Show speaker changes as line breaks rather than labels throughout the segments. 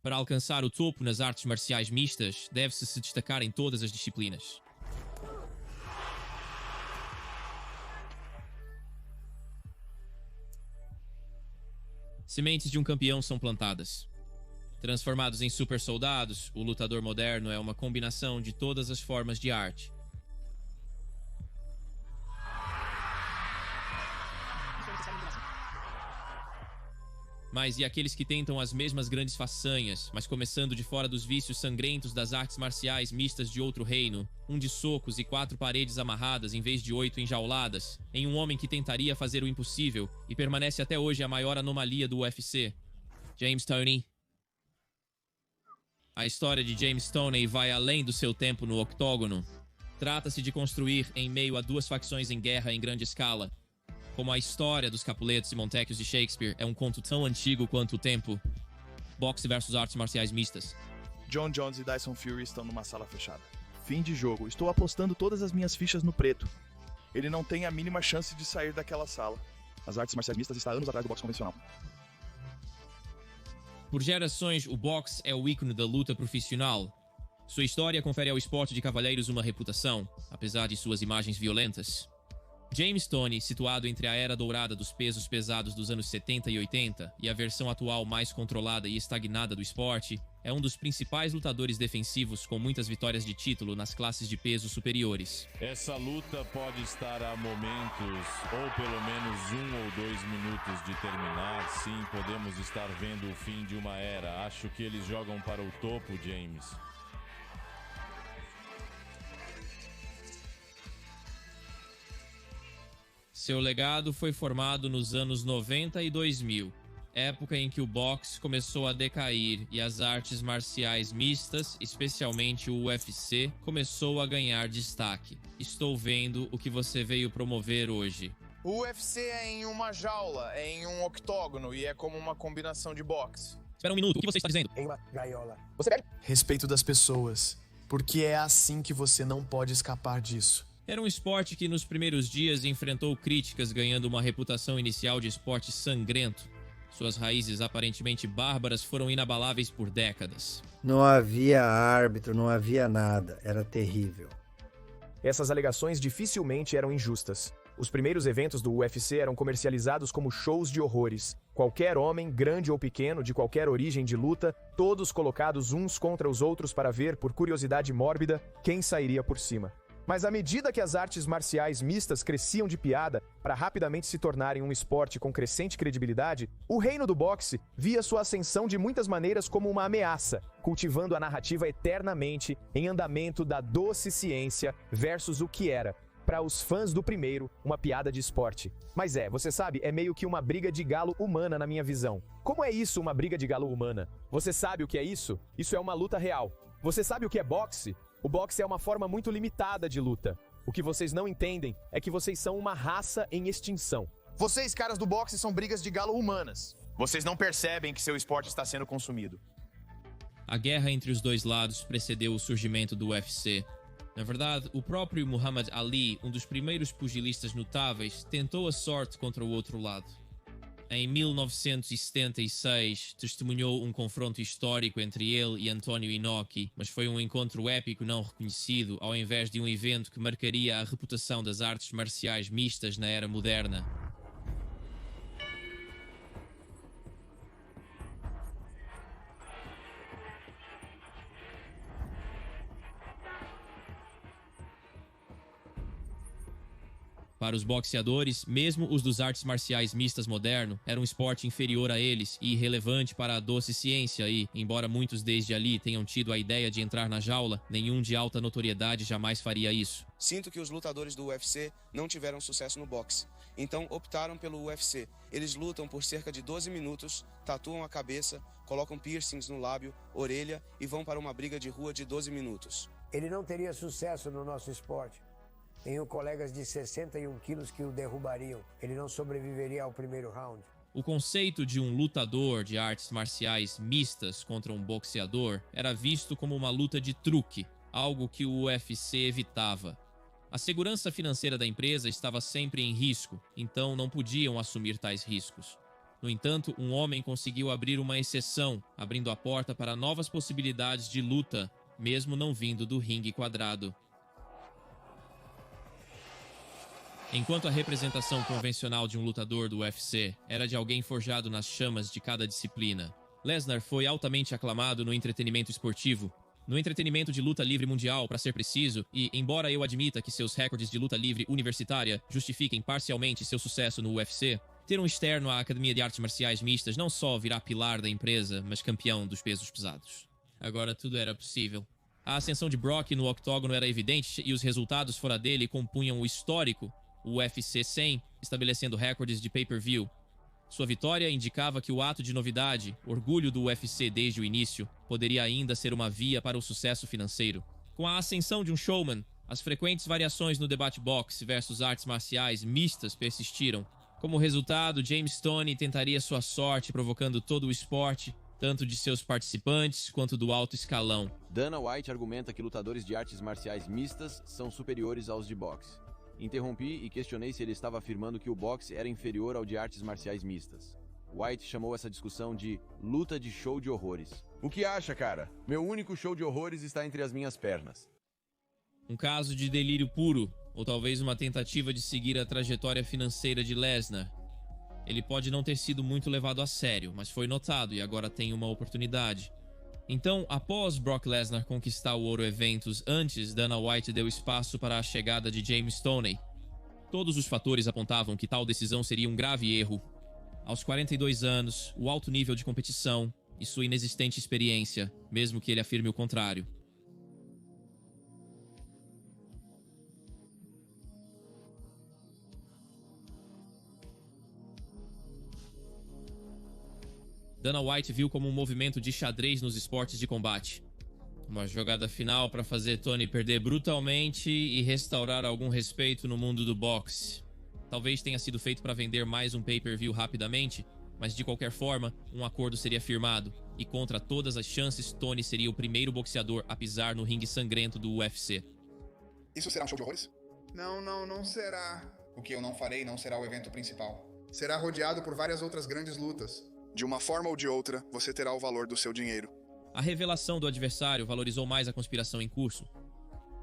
Para alcançar o topo nas artes marciais mistas, deve-se se destacar em todas as disciplinas. Sementes de um campeão são plantadas. Transformados em super soldados, o lutador moderno é uma combinação de todas as formas de arte. Mas e aqueles que tentam as mesmas grandes façanhas, mas começando de fora dos vícios sangrentos das artes marciais mistas de outro reino, um de socos e 4 paredes amarradas em vez de 8 enjauladas, em um homem que tentaria fazer o impossível e permanece até hoje a maior anomalia do UFC? James Toney. A história de James Toney vai além do seu tempo no octógono. Trata-se de construir em meio a 2 facções em guerra em grande escala. Como a história dos Capuletos e Montecchios de Shakespeare é um conto tão antigo quanto o tempo. Boxe versus artes marciais mistas.
John Jones e Tyson Fury estão numa sala fechada. Fim de jogo. Estou apostando todas as minhas fichas no preto. Ele não tem a mínima chance de sair daquela sala. As artes marciais mistas estão anos atrás do boxe convencional.
Por gerações, o boxe é o ícone da luta profissional. Sua história confere ao esporte de cavalheiros uma reputação, apesar de suas imagens violentas. James Toney, situado entre a era dourada dos pesos pesados dos anos 70 e 80 e a versão atual mais controlada e estagnada do esporte, é um dos principais lutadores defensivos com muitas vitórias de título nas classes de peso superiores.
Essa luta pode estar a momentos, ou pelo menos 1 ou 2 minutos de terminar. Sim, podemos estar vendo o fim de uma era. Acho que eles jogam para o topo, James.
Seu legado foi formado nos anos 90 e 2000, época em que o boxe começou a decair e as artes marciais mistas, especialmente o UFC, começou a ganhar destaque. Estou vendo o que você veio promover hoje.
O UFC é em uma jaula, é em um octógono e é como uma combinação de boxe.
Espera um minuto, o que você está dizendo?
Em uma gaiola.
Você bebe?
Respeito das pessoas, porque é assim que você não pode escapar disso.
Era um esporte que nos primeiros dias enfrentou críticas, ganhando uma reputação inicial de esporte sangrento. Suas raízes aparentemente bárbaras foram inabaláveis por décadas.
Não havia árbitro, não havia nada. Era terrível.
Essas alegações dificilmente eram injustas. Os primeiros eventos do UFC eram comercializados como shows de horrores. Qualquer homem, grande ou pequeno, de qualquer origem de luta, todos colocados uns contra os outros para ver, por curiosidade mórbida, quem sairia por cima. Mas à medida que as artes marciais mistas cresciam de piada para rapidamente se tornarem um esporte com crescente credibilidade, o reino do boxe via sua ascensão de muitas maneiras como uma ameaça, cultivando a narrativa eternamente em andamento da doce ciência versus o que era, para os fãs do primeiro, uma piada de esporte. Mas você sabe, é meio que uma briga de galo humana na minha visão. Como é isso, uma briga de galo humana? Você sabe o que é isso? Isso é uma luta real. Você sabe o que é boxe? O boxe é uma forma muito limitada de luta. O que vocês não entendem é que vocês são uma raça em extinção.
Vocês, caras do boxe, são brigas de galo humanas.
Vocês não percebem que seu esporte está sendo consumido.
A guerra entre os dois lados precedeu o surgimento do UFC. Na verdade, o próprio Muhammad Ali, um dos primeiros pugilistas notáveis, tentou a sorte contra o outro lado. Em 1976, testemunhou um confronto histórico entre ele e Antonio Inoki, mas foi um encontro épico não reconhecido, ao invés de um evento que marcaria a reputação das artes marciais mistas na era moderna. Para os boxeadores, mesmo os dos artes marciais mistas moderno, era um esporte inferior a eles e irrelevante para a doce ciência e, embora muitos desde ali tenham tido a ideia de entrar na jaula, nenhum de alta notoriedade jamais faria isso.
Sinto que os lutadores do UFC não tiveram sucesso no boxe, então optaram pelo UFC. Eles lutam por cerca de 12 minutos, tatuam a cabeça, colocam piercings no lábio, orelha e vão para uma briga de rua de 12 minutos.
Ele não teria sucesso no nosso esporte. Tenho colegas de 61 quilos que o derrubariam. Ele não sobreviveria ao primeiro round.
O conceito de um lutador de artes marciais mistas contra um boxeador era visto como uma luta de truque, algo que o UFC evitava. A segurança financeira da empresa estava sempre em risco, então não podiam assumir tais riscos. No entanto, um homem conseguiu abrir uma exceção, abrindo a porta para novas possibilidades de luta, mesmo não vindo do ringue quadrado. Enquanto a representação convencional de um lutador do UFC era de alguém forjado nas chamas de cada disciplina, Lesnar foi altamente aclamado no entretenimento esportivo. No entretenimento de luta livre mundial, para ser preciso, e embora eu admita que seus recordes de luta livre universitária justifiquem parcialmente seu sucesso no UFC, ter um externo à Academia de Artes Marciais Mistas não só virá pilar da empresa, mas campeão dos pesos pesados. Agora tudo era possível. A ascensão de Brock no octógono era evidente e os resultados fora dele compunham o histórico, o UFC 100, estabelecendo recordes de pay-per-view. Sua vitória indicava que o ato de novidade, orgulho do UFC desde o início, poderia ainda ser uma via para o sucesso financeiro. Com a ascensão de um showman, as frequentes variações no debate boxe versus artes marciais mistas persistiram. Como resultado, James Toney tentaria sua sorte provocando todo o esporte, tanto de seus participantes quanto do alto escalão.
Dana White argumenta que lutadores de artes marciais mistas são superiores aos de boxe. Interrompi e questionei se ele estava afirmando que o boxe era inferior ao de artes marciais mistas. White chamou essa discussão de luta de show de horrores.
O que acha, cara? Meu único show de horrores está entre as minhas pernas.
Um caso de delírio puro, ou talvez uma tentativa de seguir a trajetória financeira de Lesnar. Ele pode não ter sido muito levado a sério, mas foi notado e agora tem uma oportunidade. Então, após Brock Lesnar conquistar o Ouro Eventos antes, Dana White deu espaço para a chegada de James Toney. Todos os fatores apontavam que tal decisão seria um grave erro. Aos 42 anos, o alto nível de competição e sua inexistente experiência, mesmo que ele afirme o contrário. Dana White viu como um movimento de xadrez nos esportes de combate. Uma jogada final para fazer Toney perder brutalmente e restaurar algum respeito no mundo do boxe. Talvez tenha sido feito para vender mais um pay-per-view rapidamente, mas de qualquer forma, um acordo seria firmado, e contra todas as chances, Toney seria o primeiro boxeador a pisar no ringue sangrento do UFC.
Isso será um show de horrores?
Não será.
O que eu não farei não será o evento principal.
Será rodeado por várias outras grandes lutas.
De uma forma ou de outra, você terá o valor do seu dinheiro.
A revelação do adversário valorizou mais a conspiração em curso.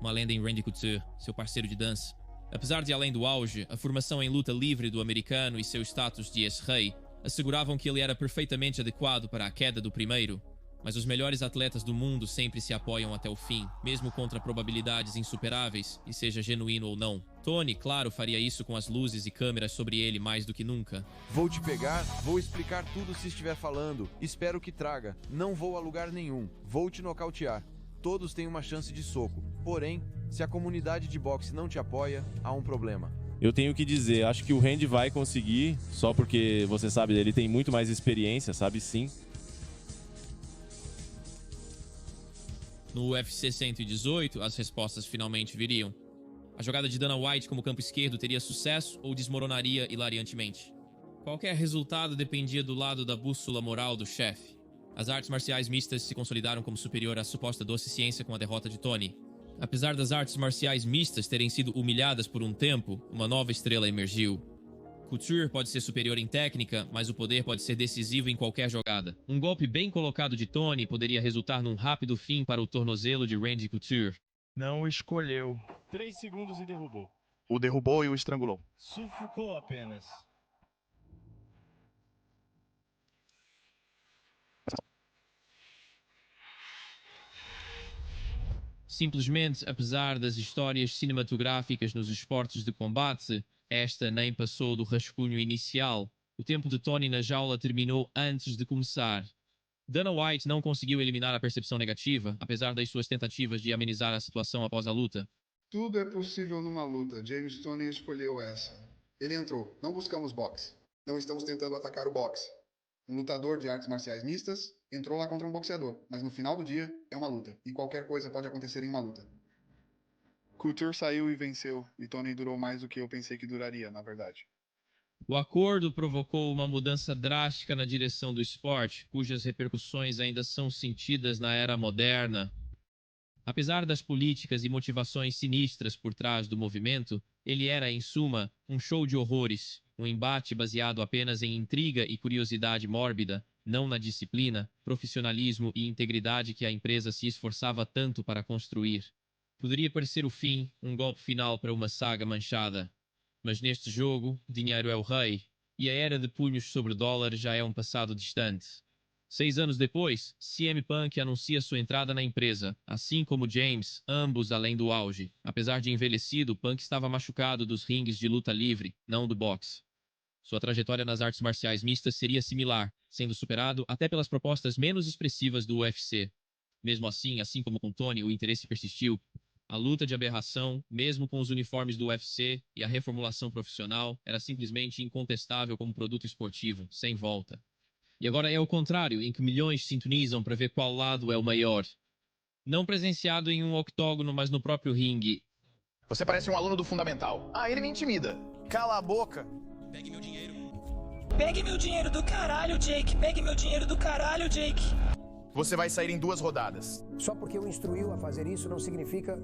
Uma lenda em Randy Couture, seu parceiro de dança. Apesar de além do auge, a formação em luta livre do americano e seu status de ex-rei asseguravam que ele era perfeitamente adequado para a queda do primeiro. Mas os melhores atletas do mundo sempre se apoiam até o fim, mesmo contra probabilidades insuperáveis, e seja genuíno ou não. Toney, claro, faria isso com as luzes e câmeras sobre ele mais do que nunca.
Vou te pegar, vou explicar tudo se estiver falando. Espero que traga. Não vou a lugar nenhum. Vou te nocautear. Todos têm uma chance de soco. Porém, se a comunidade de boxe não te apoia, há um problema.
Eu tenho que dizer, acho que o Randy vai conseguir, só porque, você sabe, ele tem muito mais experiência, sabe sim.
No UFC 118, as respostas finalmente viriam. A jogada de Dana White como campo esquerdo teria sucesso ou desmoronaria hilariantemente. Qualquer resultado dependia do lado da bússola moral do chefe. As artes marciais mistas se consolidaram como superior à suposta doce ciência com a derrota de Toney. Apesar das artes marciais mistas terem sido humilhadas por um tempo, uma nova estrela emergiu. Couture pode ser superior em técnica, mas o poder pode ser decisivo em qualquer jogada. Um golpe bem colocado de Toney poderia resultar num rápido fim para o tornozelo de Randy Couture.
Não escolheu.
3 segundos e derrubou.
O derrubou e o estrangulou.
Sufocou apenas.
Simplesmente, apesar das histórias cinematográficas nos esportes de combate, esta nem passou do rascunho inicial. O tempo de Toney na jaula terminou antes de começar. Dana White não conseguiu eliminar a percepção negativa, apesar das suas tentativas de amenizar a situação após a luta.
Tudo é possível numa luta. James Toney escolheu essa. Ele entrou. Não buscamos boxe. Não estamos tentando atacar o boxe. Um lutador de artes marciais mistas entrou lá contra um boxeador, mas no final do dia é uma luta, e qualquer coisa pode acontecer em uma luta. Couture saiu e venceu, e Toney durou mais do que eu pensei que duraria, na verdade.
O acordo provocou uma mudança drástica na direção do esporte, cujas repercussões ainda são sentidas na era moderna. Apesar das políticas e motivações sinistras por trás do movimento, ele era, em suma, um show de horrores, Um embate baseado apenas em intriga e curiosidade mórbida, não na disciplina, profissionalismo e integridade que a empresa se esforçava tanto para construir. Poderia parecer o fim, um golpe final para uma saga manchada. Mas neste jogo, dinheiro é o rei, e a era de punhos sobre dólar já é um passado distante. 6 anos depois, CM Punk anuncia sua entrada na empresa, assim como James, ambos além do auge. Apesar de envelhecido, Punk estava machucado dos ringues de luta livre, não do boxe. Sua trajetória nas artes marciais mistas seria similar, sendo superado até pelas propostas menos expressivas do UFC. Mesmo assim como com Tony, o interesse persistiu. A luta de aberração, mesmo com os uniformes do UFC e a reformulação profissional, era simplesmente incontestável como produto esportivo, sem volta. E agora é o contrário, em que milhões sintonizam para ver qual lado é o maior. Não presenciado em um octógono, mas no próprio ringue.
Você parece um aluno do fundamental. Ah, ele me intimida.
Cala a boca.
Pegue meu dinheiro. Pegue meu dinheiro do caralho, Jake. Pegue meu dinheiro do caralho, Jake.
Você vai sair em 2 rodadas.
Só porque o instruiu a fazer isso não significa...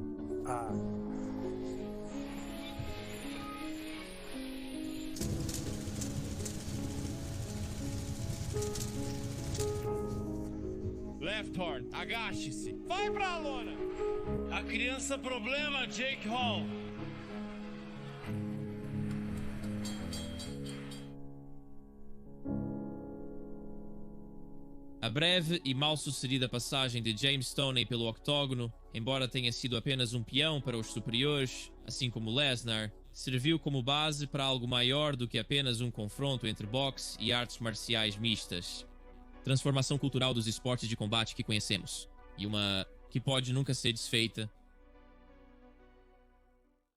Left horn, agache-se. Vai pra lona.
A criança problema, Jake Hall.
A breve e mal sucedida passagem de James Toney pelo octógono, embora tenha sido apenas um peão para os superiores, assim como Lesnar, serviu como base para algo maior do que apenas um confronto entre boxe e artes marciais mistas. Transformação cultural dos esportes de combate que conhecemos, e uma que pode nunca ser desfeita